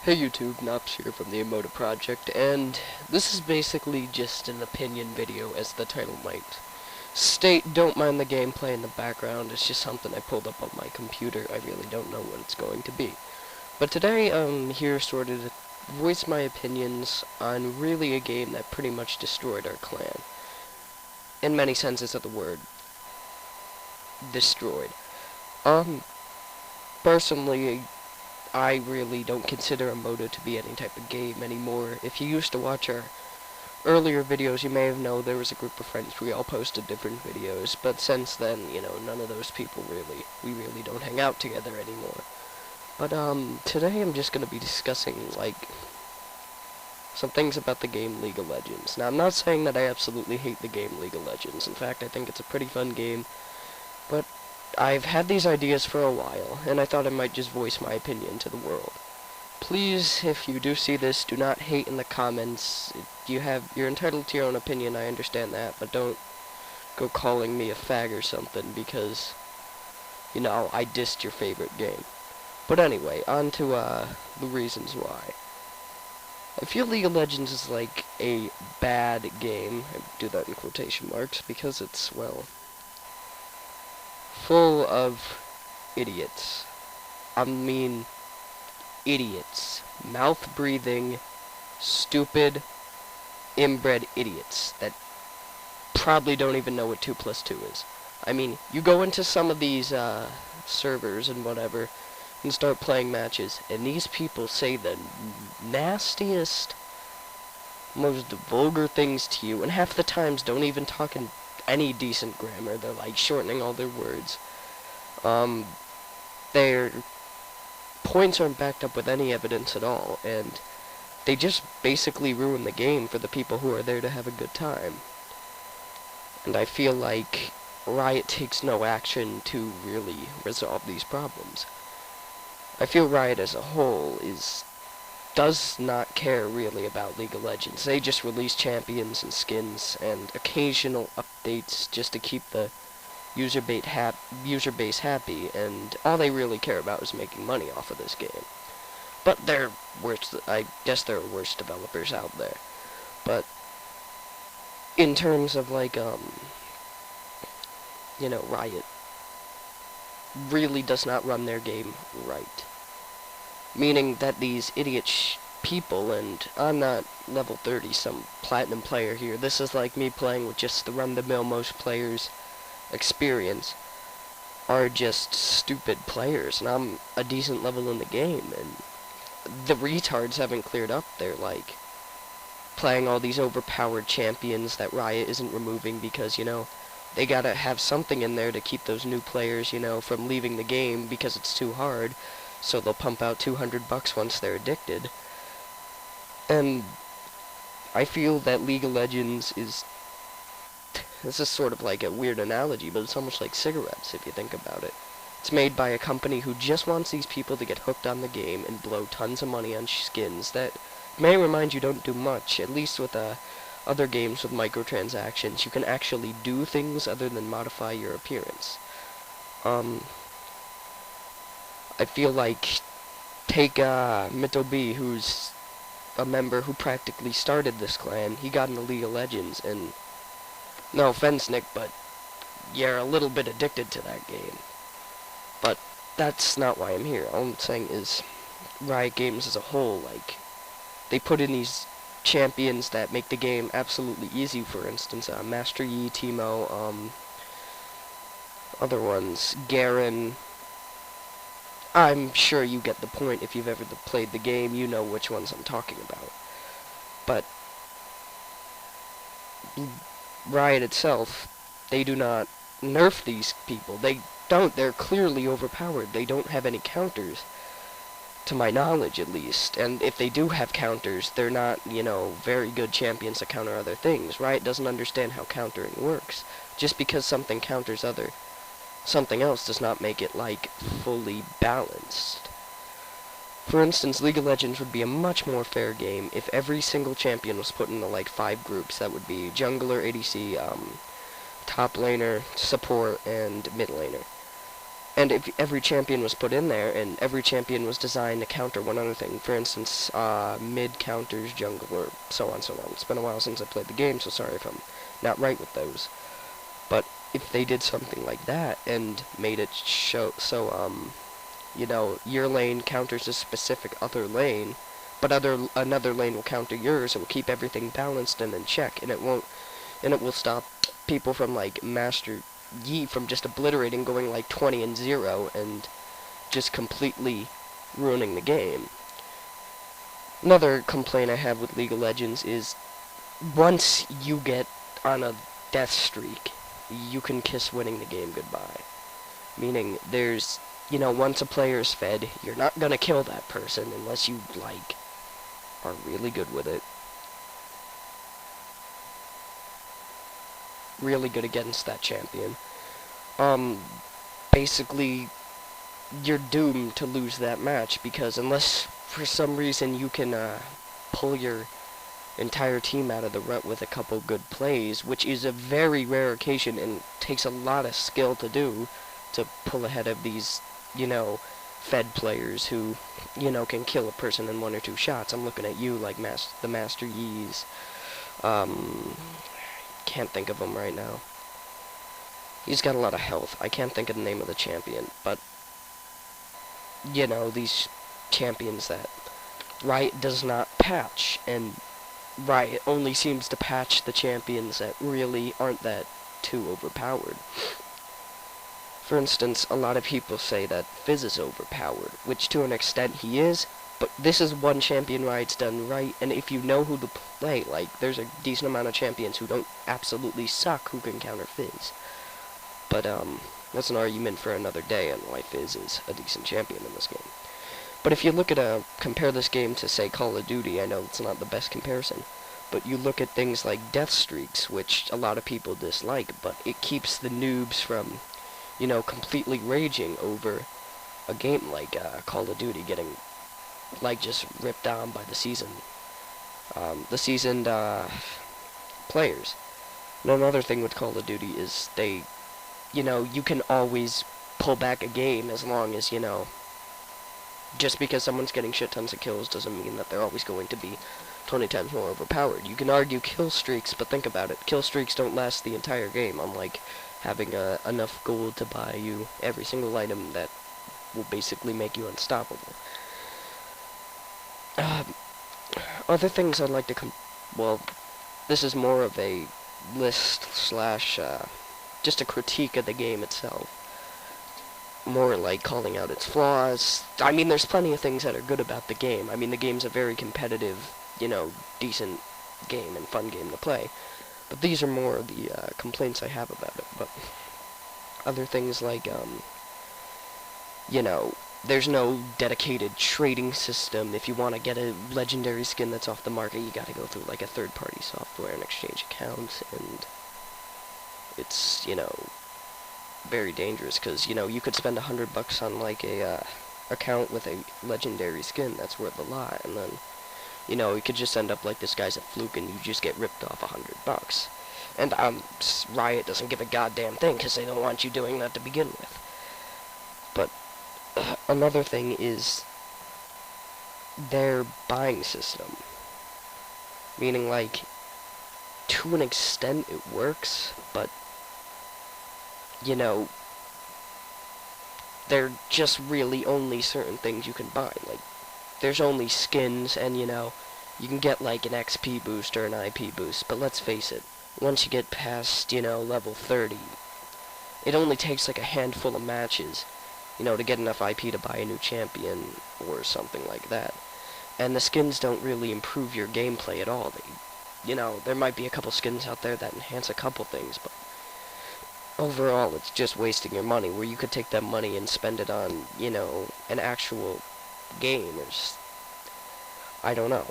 Hey YouTube, Nops here from the Emoda Project, and this is basically just an opinion video, as the title might state. Don't mind the gameplay in the background, it's just something I pulled up on my computer. I really don't know what it's going to be. But today I'm here sort of to voice my opinions on really a game that pretty much destroyed our clan. In many senses of the word, destroyed. Personally, I really don't consider Emoda to be any type of game anymore. If you used to watch our earlier videos, you may have known there was a group of friends. We all posted different videos, but since then, none of those people we really don't hang out together anymore. But, today I'm just gonna be discussing, some things about the game League of Legends. Now, I'm not saying that I absolutely hate the game League of Legends. In fact, I think it's a pretty fun game, but I've had these ideas for a while, and I thought I might just voice my opinion to the world. Please, if you do see this, do not hate in the comments. You're entitled to your own opinion, I understand that, but don't go calling me a fag or something because, I dissed your favorite game. But anyway, on to, the reasons why. I feel League of Legends is like a bad game. I do that in quotation marks because it's, well, full of idiots. I mean, idiots. Mouth-breathing, stupid, inbred idiots that probably don't even know what 2 plus 2 is. I mean, you go into some of these, servers and whatever, and start playing matches, and these people say the nastiest, most vulgar things to you, and half the times don't even talk in any decent grammar. They're, shortening all their words. Their points aren't backed up with any evidence at all, and they just basically ruin the game for the people who are there to have a good time. And I feel like Riot takes no action to really resolve these problems. I feel Riot as a whole does not care really about League of Legends. They just release champions and skins and occasional updates just to keep the user base happy, and all they really care about is making money off of this game. But I guess there are worse developers out there. But in terms of Riot really does not run their game right. Meaning that these idiot people, and I'm not level 30 some platinum player here, this is like me playing with just the run-of-the-mill most players experience, are just stupid players, and I'm a decent level in the game, and the retards haven't cleared up. They're playing all these overpowered champions that Riot isn't removing because, they gotta have something in there to keep those new players, from leaving the game because it's too hard, so they'll pump out $200 once they're addicted. And I feel that League of Legends this is sort of like a weird analogy, but it's almost like cigarettes if you think about it. It's made by a company who just wants these people to get hooked on the game and blow tons of money on skins that may remind you don't do much. At least with other games with microtransactions, you can actually do things other than modify your appearance. I feel like, take Mito-B, who's a member who practically started this clan. He got into League of Legends, and no offense, Nick, but you're a little bit addicted to that game. But that's not why I'm here. All I'm saying is Riot Games as a whole, they put in these champions that make the game absolutely easy. For instance, Master Yi, Teemo, other ones, Garen. I'm sure you get the point. If you've ever played the game, you know which ones I'm talking about. But Riot itself, they do not nerf these people. They don't. They're clearly overpowered. They don't have any counters, to my knowledge at least. And if they do have counters, they're not, very good champions to counter other things. Riot doesn't understand how countering works. Just because something counters something else does not make it, fully balanced. For instance, League of Legends would be a much more fair game if every single champion was put into, 5 groups. That would be jungler, ADC, top laner, support, and mid laner. And if every champion was put in there, and every champion was designed to counter one other thing, for instance, mid counters jungle, or so on, so on. It's been a while since I played the game, so sorry if I'm not right with those. But if they did something like that and made it show so you know, your lane counters a specific other lane, but another lane will counter yours, it will keep everything balanced and in check, and it will stop people from like Master Yi from just obliterating, going like 20-0 and just completely ruining the game. Another complaint I have with League of Legends is once you get on a death streak, you can kiss winning the game goodbye. Meaning, there's, you know, once a player's fed, you're not gonna kill that person unless you, like, are really good with it. Really good against that champion. Basically, you're doomed to lose that match, because unless, for some reason, you can, pull your entire team out of the rut with a couple good plays, which is a very rare occasion and takes a lot of skill to do, to pull ahead of these, you know, fed players who, you know, can kill a person in 1 or 2 shots. I'm looking at you like the Master Yi's. Can't think of him right now. He's got a lot of health. I can't think of the name of the champion, but, you know, these champions that Riot does not patch, and Riot only seems to patch the champions that really aren't that too overpowered. For instance, a lot of people say that Fizz is overpowered, which to an extent he is, but this is one champion Riot's done right, and if you know who to play, like, there's a decent amount of champions who don't absolutely suck who can counter Fizz. But, that's an argument for another day on why Fizz is a decent champion in this game. But if you look at compare this game to, say, Call of Duty, I know it's not the best comparison, but you look at things like death streaks, which a lot of people dislike, but it keeps the noobs from, you know, completely raging over a game like Call of Duty getting, like, just ripped on by the seasoned players. And another thing with Call of Duty is they, you know, you can always pull back a game as long as, you know, just because someone's getting shit tons of kills doesn't mean that they're always going to be 20 times more overpowered. You can argue kill streaks, but think about it. Kill streaks don't last the entire game, unlike having enough gold to buy you every single item that will basically make you unstoppable. Other things I'd like to well, this is more of a list slash just a critique of the game itself. More like calling out its flaws. I mean, there's plenty of things that are good about the game. I mean, the game's a very competitive, you know, decent game and fun game to play. But these are more of the complaints I have about it. But other things like, you know, there's no dedicated trading system. If you want to get a legendary skin that's off the market, you gotta go through like a third-party software and exchange accounts, and it's, you know, very dangerous, because, you know, you could spend $100 on like a account with a legendary skin that's worth a lot, and then, you know, you could just end up like this guy's a fluke and you just get ripped off $100. And Riot doesn't give a goddamn thing because they don't want you doing that to begin with. But another thing is their buying system, meaning, like, to an extent it works, but, you know, there are just really only certain things you can buy. Like, there's only skins, and, you know, you can get, like, an XP boost or an IP boost, but let's face it, once you get past, you know, level 30, it only takes, like, a handful of matches, you know, to get enough IP to buy a new champion, or something like that. And the skins don't really improve your gameplay at all. They, you know, there might be a couple skins out there that enhance a couple things, but overall, it's just wasting your money, where you could take that money and spend it on, you know, an actual game, or just, I don't know.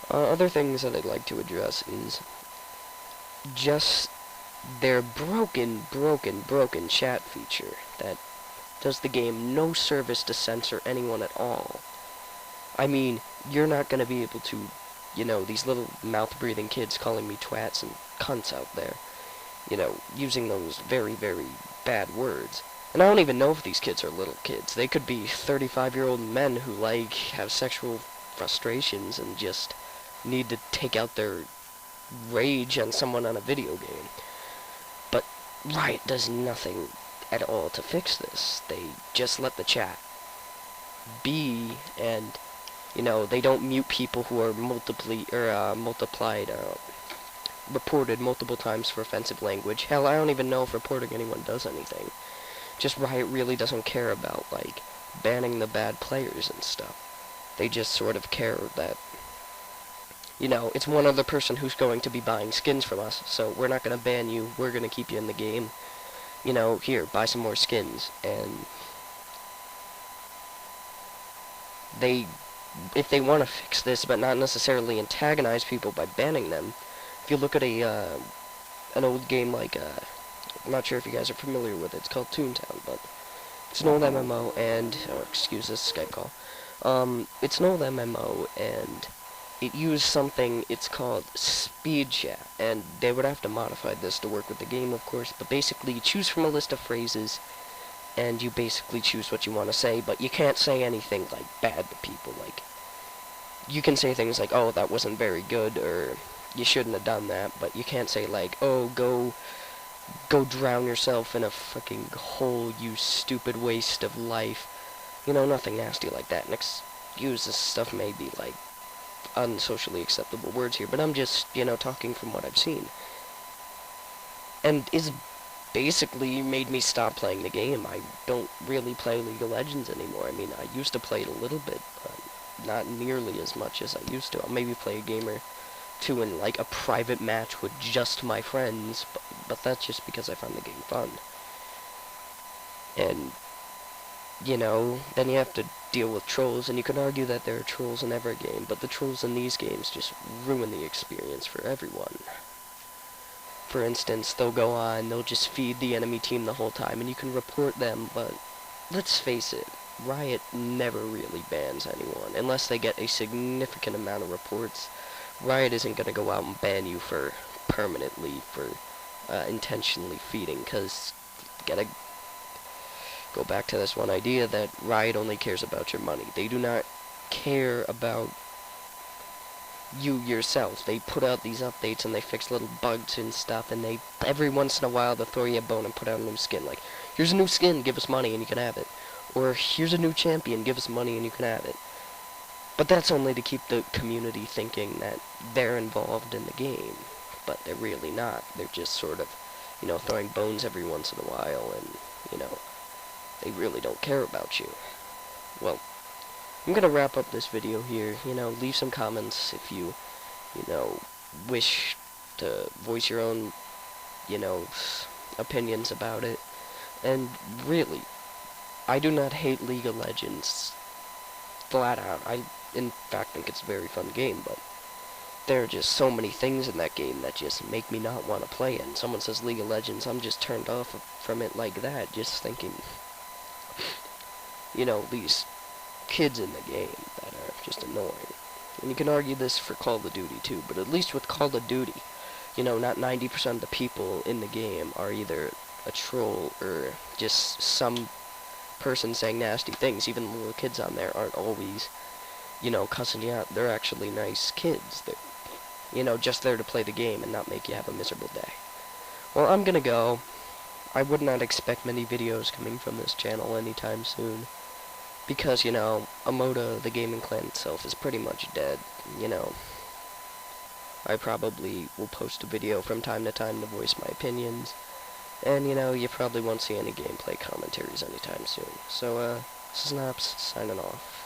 Other things that I'd like to address is just their broken chat feature that does the game no service to censor anyone at all. I mean, you're not gonna be able to, you know, these little mouth-breathing kids calling me twats and cunts out there, you know, using those very, very bad words. And I don't even know if these kids are little kids. They could be 35-year-old men who, like, have sexual frustrations and just need to take out their rage on someone on a video game. But Riot does nothing at all to fix this. They just let the chat be, and, you know, they don't mute people who are reported multiple times for offensive language. Hell, I don't even know if reporting anyone does anything. Just Riot really doesn't care about, like, banning the bad players and stuff. They just sort of care that, you know, it's one other person who's going to be buying skins from us, so we're not going to ban you, we're going to keep you in the game. You know, here, buy some more skins. And if they want to fix this, but not necessarily antagonize people by banning them, if you look at an old game like, I'm not sure if you guys are familiar with it, it's called Toontown, but it's an old MMO, and, oh, excuse this Skype call, it's an old MMO, and it used something, it's called speed chat, and they would have to modify this to work with the game, of course, but basically you choose from a list of phrases, and you basically choose what you want to say, but you can't say anything, like, bad to people. Like, you can say things like, oh, that wasn't very good, or you shouldn't have done that, but you can't say, like, oh, go drown yourself in a fucking hole, you stupid waste of life. You know, nothing nasty like that. And excuse this stuff may be, like, unsocially acceptable words here, but I'm just, you know, talking from what I've seen. And it's basically made me stop playing the game. I don't really play League of Legends anymore. I mean, I used to play it a little bit, but not nearly as much as I used to. I'll maybe play a game or two in, like, a private match with just my friends, but that's just because I find the game fun. And, you know, then you have to deal with trolls, and you can argue that there are trolls in every game, but the trolls in these games just ruin the experience for everyone. For instance, they'll go on, they'll just feed the enemy team the whole time, and you can report them, but let's face it, Riot never really bans anyone, unless they get a significant amount of reports. Riot isn't going to go out and ban you for permanently, for intentionally feeding, because gotta go back to this one idea that Riot only cares about your money. They do not care about you yourself. They put out these updates and they fix little bugs and stuff, and they every once in a while they'll throw you a bone and put out a new skin. Like, here's a new skin, give us money and you can have it. Or here's a new champion, give us money and you can have it. But that's only to keep the community thinking that they're involved in the game. But they're really not. They're just sort of, you know, throwing bones every once in a while, and, you know, they really don't care about you. Well, I'm gonna wrap up this video here. You know, leave some comments if you know, wish to voice your own, you know, opinions about it. And really, I do not hate League of Legends flat out. I, in fact, think it's a very fun game, but there are just so many things in that game that just make me not want to play it. And someone says League of Legends, I'm just turned off from it like that, just thinking, you know, these kids in the game that are just annoying. And you can argue this for Call of Duty too, but at least with Call of Duty, you know, not 90% of the people in the game are either a troll or just some person saying nasty things. Even the little kids on there aren't always, you know, cussing you out. They're actually nice kids. They're, you know, just there to play the game and not make you have a miserable day. Well, I'm gonna go. I would not expect many videos coming from this channel anytime soon, because, you know, Amoda, the gaming clan itself, is pretty much dead. You know, I probably will post a video from time to time to voice my opinions, and, you know, you probably won't see any gameplay commentaries anytime soon. So, this is Naps, signing off.